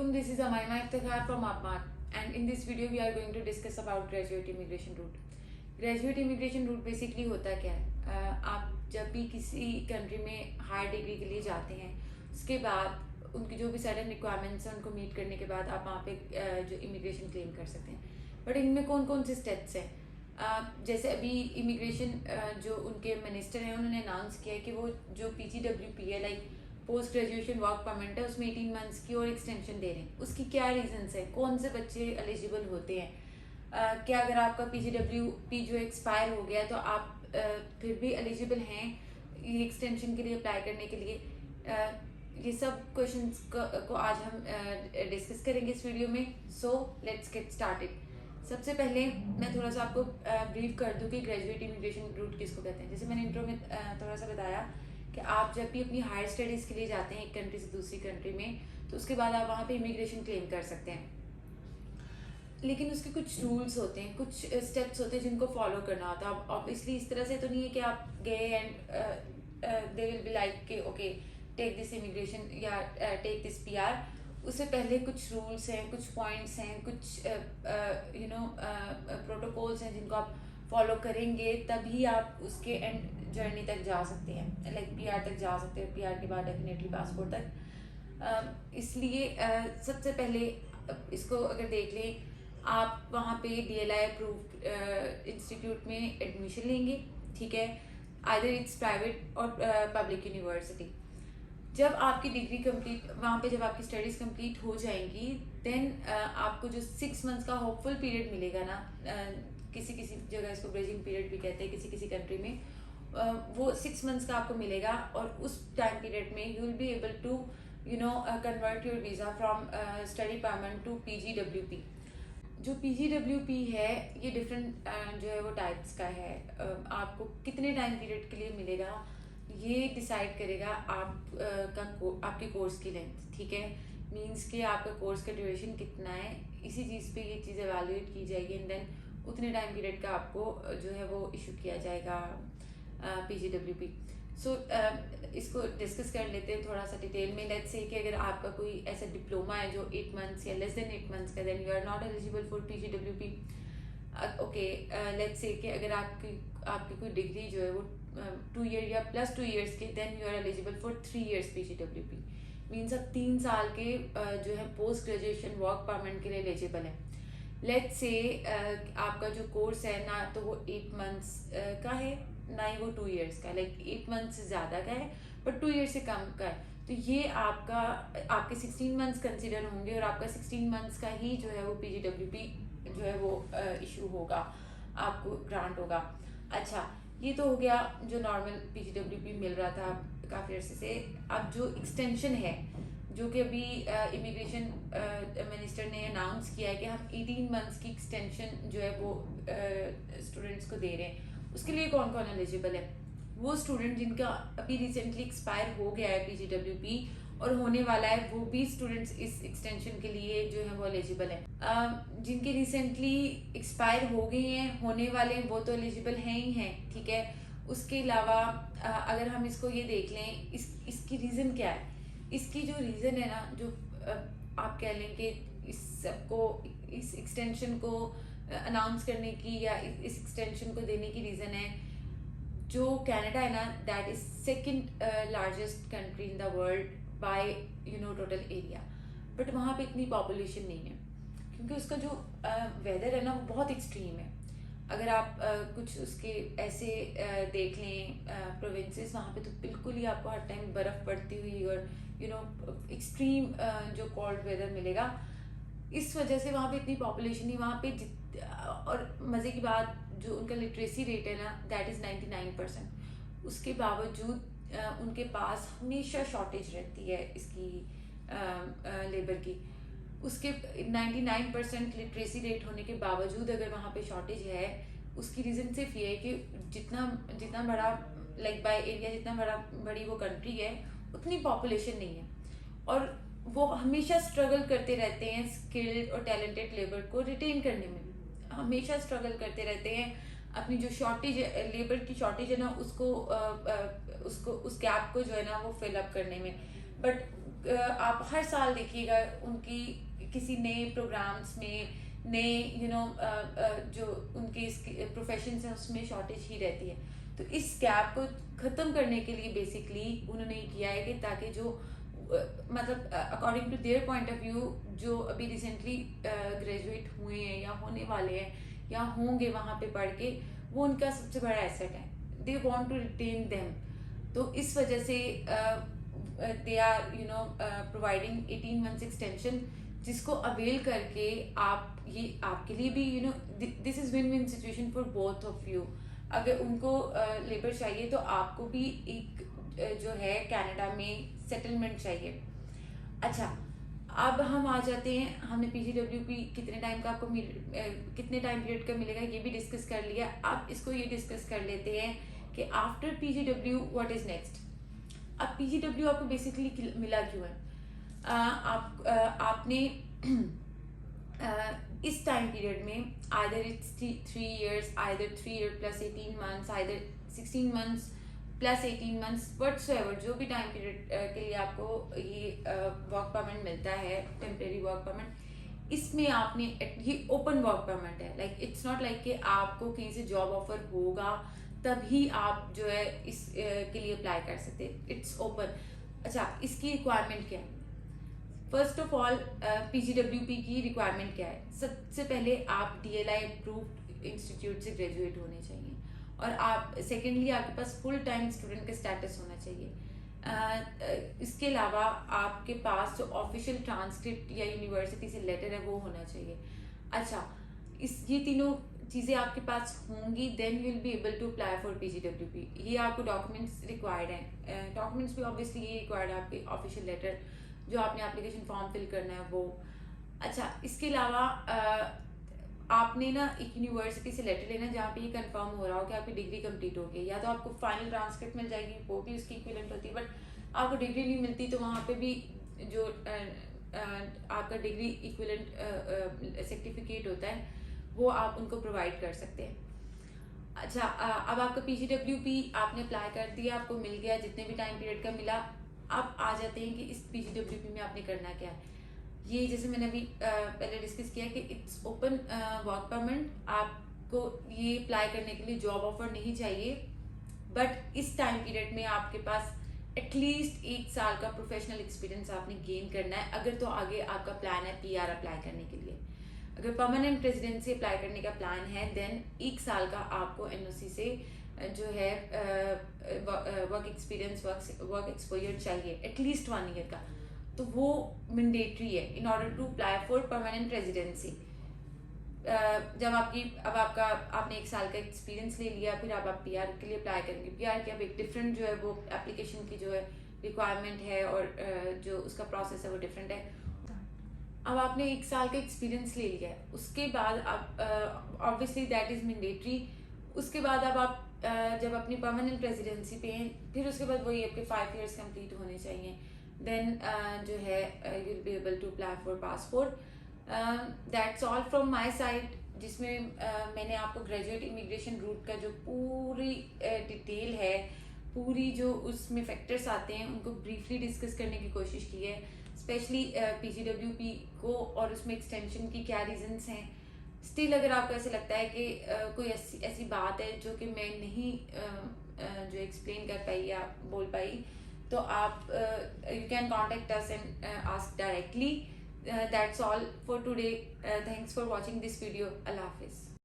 Assalamualaikum. This is Amaima Iftikhar from AppMart, and in this video we are going to discuss about graduate immigration route. Graduate immigration route basically होता क्या है? आप जब भी किसी country में higher degree के लिए जाते हैं, उसके बाद उनकी जो भी सर्टेन रिक्वायरमेंट्स हैं उनको मीट करने के बाद आप वहाँ पे जो इमिग्रेशन क्लेम कर सकते हैं. बट इनमें कौन कौन से स्टेप्स हैं? जैसे अभी इमिग्रेशन जो उनके मिनिस्टर हैं उन्होंने अनाउंस किया है कि वो जो PGWP है, like post graduation work permit है, उसमें 18 मंथ्स की और एक्सटेंशन दे रहे हैं. उसकी क्या रीजंस है? कौन से बच्चे एलिजिबल होते हैं? क्या अगर आपका PGWP जो एक्सपायर हो गया तो आप फिर भी एलिजिबल हैं ये एक्सटेंशन के लिए अप्लाई करने के लिए? ये सब क्वेश्चंस को आज हम डिस्कस करेंगे इस वीडियो में. So let's get started. सबसे पहले मैं थोड़ा सा आपको ब्रीफ कर दूं कि ग्रेजुएट इमिग्रेशन रूट किसको कहते हैं. जैसे मैंने इंट्रो में थोड़ा सा बताया कि आप जब भी अपनी हायर स्टडीज़ के लिए जाते हैं एक कंट्री से दूसरी कंट्री में, तो उसके बाद आप वहाँ पे इमिग्रेशन क्लेम कर सकते हैं. लेकिन उसके कुछ रूल्स होते हैं, कुछ स्टेप्स होते हैं जिनको फॉलो करना होता है. अब ऑब्वियसली इस तरह से तो नहीं है कि आप गए and they will be like के ओके टेक दिस इमिग्रेशन या टेक दिस PR. उससे पहले कुछ रूल्स हैं, कुछ पॉइंट्स हैं, कुछ प्रोटोकॉल्स हैं जिनको आप फॉलो करेंगे तभी आप उसके एंड जर्नी तक जा सकते हैं, लाइक PR तक जा सकते हैं. PR के बाद डेफिनेटली पासपोर्ट तक. इसलिए सबसे पहले इसको अगर देख लें, आप वहाँ पे DLI अप्रूव्ड इंस्टीट्यूट में एडमिशन लेंगे. ठीक है, आइदर इट्स प्राइवेट और पब्लिक यूनिवर्सिटी. जब आपकी डिग्री कंप्लीट वहाँ पे जब आपकी स्टडीज़ कंप्लीट हो जाएंगी देन आपको जो 6 मंथ्स का होपफुल पीरियड मिलेगा ना, किसी किसी जगह इसको ब्रेजिंग पीरियड भी कहते हैं किसी किसी कंट्री में, वो 6 मंथ्स का आपको मिलेगा. और उस टाइम पीरियड में you will be able to convert your visa from study permit to PGWP. जो PGWP है ये डिफरेंट जो है वो टाइप्स का है. आपको कितने टाइम पीरियड के लिए मिलेगा ये डिसाइड करेगा आपके कोर्स की लेंथ. ठीक है, मींस कि आपका कोर्स का ड्यूरेशन कितना है, इसी चीज़ पे ये चीज़ एवेलुएट की जाएगी एंड देन उतने टाइम पीरियड का आपको जो है वो इशू किया जाएगा PGWP. सो इसको डिस्कस कर लेते हैं थोड़ा सा डिटेल में. लेट्स से कि अगर आपका कोई ऐसा डिप्लोमा है जो 8 मंथ्स या लेस देन 8 मंथ्स का, then you are not eligible for PGWP. Okay, let's say कि अगर आपकी कोई डिग्री जो है वो 2 ईयर या प्लस 2 ईयर्स के, then you are eligible for 3 years PGWP. Means आप 3 साल के जो है पोस्ट ग्रेजुएशन वर्क परमिट के लिए एलिजिबल है. लेट्स से आपका जो कोर्स है ना तो वो 8 मंथ्स का है, ना ही वो 2 ईयर्स का, लाइक 8 मंथ से ज़्यादा का है बट 2 ईयर से कम का है. तो ये आपके 16 मंथ्स कंसिडर होंगे और आपका 16 मंथ्स का ही जो है वो PGWP जो है वो इशू होगा, आपको ग्रांट होगा. अच्छा, ये तो हो गया जो नॉर्मल PGWP मिल रहा था काफ़ी अर्से से. अब जो एक्सटेंशन है जो कि अभी इमिग्रेशन मिनिस्टर ने अनाउंस किया है कि हम 18 मंथ्स की एक्सटेंशन जो है वो स्टूडेंट्स को दे रहे हैं, उसके लिए कौन कौन एलिजिबल है? वो स्टूडेंट जिनका अभी रिसेंटली एक्सपायर हो गया है PGWP और होने वाला है, वो भी स्टूडेंट्स इस एक्सटेंशन के लिए जो है वो एलिजिबल है. जिनके रिसेंटली एक्सपायर हो गए हैं, होने वाले हैं, वो तो एलिजिबल हैं ही हैं. ठीक है, उसके अलावा अगर हम इसको ये देख लें इसकी रीज़न क्या है. इसकी जो रीज़न है ना, जो आप कह लें कि इस एक्सटेंशन को अनाउंस करने की या इस एक्सटेंशन को देने की रीज़न है जो कनाडा है ना, that is second largest country in the world by total area. But वहाँ पे इतनी पॉपुलेशन नहीं है क्योंकि उसका जो वेदर है ना वो बहुत एक्सट्रीम है. अगर आप कुछ उसके ऐसे देख लें प्रोविंसेस, वहाँ पे तो बिल्कुल ही आपको हर टाइम बर्फ़ पड़ती हुई और एक्सट्रीम जो कोल्ड वेदर मिलेगा. इस वजह से वहाँ पे इतनी पॉपुलेशन नहीं वहाँ पे और मज़े की बात जो उनका लिटरेसी रेट है ना दैट इज़ 99%. उसके बावजूद उनके पास हमेशा शॉर्टेज रहती है इसकी लेबर की. उसके 99% लिटरेसी रेट होने के बावजूद अगर वहाँ पे शॉर्टेज है, उसकी रीज़न सिर्फ ये है कि जितना बड़ा लाइक बाय एरिया जितना बड़ी वो कंट्री है उतनी पॉपुलेशन नहीं है और वो हमेशा स्ट्रगल करते रहते हैं स्किल्ड और टैलेंटेड लेबर को रिटेन करने में. हमेशा स्ट्रगल करते रहते हैं अपनी जो शॉर्टेज लेबर की शॉर्टेज है ना उसको उस गैप को जो है ना वो फिल अप करने में. बट आप हर साल देखिएगा उनकी किसी नए प्रोग्राम्स में, नए जो उनके प्रोफेशन हैं उसमें शॉर्टेज ही रहती है। तो इस गैप को ख़त्म करने के लिए बेसिकली उन्होंने ये किया है कि ताकि जो मतलब according to their point of view जो अभी रिसेंटली ग्रेजुएट हुए हैं या होने वाले हैं या होंगे वहाँ पे पढ़ के, वो उनका सबसे बड़ा एसेट है। They want to retain them. तो इस वजह से they are providing 18 months extension, जिसको अवेल करके आप, ये आपके लिए भी this is win win situation for both of you. अगर उनको लेबर चाहिए तो आपको भी एक जो है कनाडा में सेटलमेंट चाहिए। अच्छा, अब हम आ जाते हैं, हमने पीजीडब्ल्यूपी कितने टाइम का आपको कितने टाइम पीरियड का मिलेगा ये भी डिस्कस कर लिया। अब इसको ये डिस्कस कर लेते हैं कि after PGW what is next. अब पीजीडब्ल्यू आपको बेसिकली मिला क्यों है? आपने इस टाइम पीरियड में either it's 3 years, either 3 year plus 18 months, either 16 months plus 18 months, whatsoever जो भी टाइम पीरियड के लिए आपको ये वर्क परमिट मिलता है, टेम्परेरी वर्क परमिट, इसमें आपने, ये ओपन वर्क परमिट है, लाइक इट्स नॉट लाइक कि आपको कहीं से जॉब ऑफर होगा तभी आप जो है इस के लिए अप्लाई कर सकते, इट्स ओपन। अच्छा, इसकी रिक्वायरमेंट क्या है? फर्स्ट ऑफ ऑल पीजीडब्ल्यूपी की रिक्वायरमेंट क्या है? सबसे पहले आप डीएलआई अप्रूव्ड इंस्टीट्यूट से ग्रेजुएट होने चाहिए, और आप सेकेंडली आपके पास फुल टाइम स्टूडेंट का स्टेटस होना चाहिए। इसके अलावा आपके पास जो ऑफिशियल ट्रांसक्रिप्ट या यूनिवर्सिटी से लेटर है वो होना चाहिए। अच्छा, ये तीनों चीज़ें आपके पास होंगी, then you will be able to apply for PGWP. ये आपको डॉक्यूमेंट्स रिक्वायर्ड हैं। डॉक्यूमेंट्स भी ऑब्वियसली ये रिक्वायर्ड है, आपके ऑफिशियल लेटर जो आपने एप्लीकेशन फॉर्म फिल करना है वो। अच्छा, इसके अलावा आपने ना एक यूनिवर्सिटी से लेटर लेना जहाँ पे ये कंफर्म हो रहा हो कि आपकी डिग्री कंप्लीट हो गई। या तो आपको फाइनल ट्रांसक्रिप्ट मिल जाएगी, वो भी उसकी इक्विवेलेंट होती है, बट आपको डिग्री नहीं मिलती तो वहाँ पे भी जो आपका डिग्री इक्विवेलेंट सर्टिफिकेट होता है वो आप उनको प्रोवाइड कर सकते हैं। अच्छा, अब आपका पीजीडब्ल्यूपी आपने अप्लाई कर दिया, आपको मिल गया, जितने भी टाइम पीरियड का मिला। अब आ जाते हैं कि इस पीजीडब्ल्यूपी में आपने करना क्या है। ये जैसे मैंने अभी पहले डिस्कस किया कि इट्स ओपन वर्क परमिट, आपको ये अप्लाई करने के लिए जॉब ऑफर नहीं चाहिए, बट इस टाइम पीरियड में आपके पास एटलीस्ट 1 साल का प्रोफेशनल एक्सपीरियंस आपने गेन करना है। अगर तो आगे आपका प्लान है पीआर अप्लाई करने के लिए, अगर परमानेंट रेजिडेंसी अप्लाई करने का प्लान है, देन 1 साल का आपको एनओसी से जो है वर्क एक्सपीरियंस, वर्क एक्सपोजर चाहिए, एटलीस्ट 1 ईयर का। तो वो मैंडेटरी है in order to apply for permanent residency. जब आपने 1 साल का एक्सपीरियंस ले लिया, फिर आप पीआर के लिए अप्लाई करेंगे। पीआर की अब एक डिफरेंट जो है वो एप्लीकेशन की जो है रिक्वायरमेंट है, और जो उसका प्रोसेस है वो डिफरेंट है। अब आपने 1 साल का एक्सपीरियंस ले लिया है, उसके बाद आप ऑब्वियसली दैट इज मैंडेटरी। उसके बाद अब आप जब अपनी परमानेंट रेजिडेंसी पे हैं, फिर उसके बाद वही आपके 5 years कंप्लीट होने चाहिए, देन जो है you will be able to apply for passport. That's all from my side, जिसमें मैंने आपको ग्रेजुएट इमिग्रेशन रूट का जो पूरी डिटेल है, पूरी जो उसमें फैक्टर्स आते हैं उनको ब्रीफली डिस्कस करने की कोशिश की है, स्पेशली पीजीडब्ल्यूपी को, और उसमें एक्सटेंशन की क्या रीजंस हैं। स्टिल अगर आपको ऐसे लगता है कि कोई ऐसी बात है जो कि मैं नहीं जो एक्सप्लेन कर पाई या बोल पाई, तो आप you can contact us and ask directly. That's all for today. Thanks for watching this video. अल्लाह हाफिज़।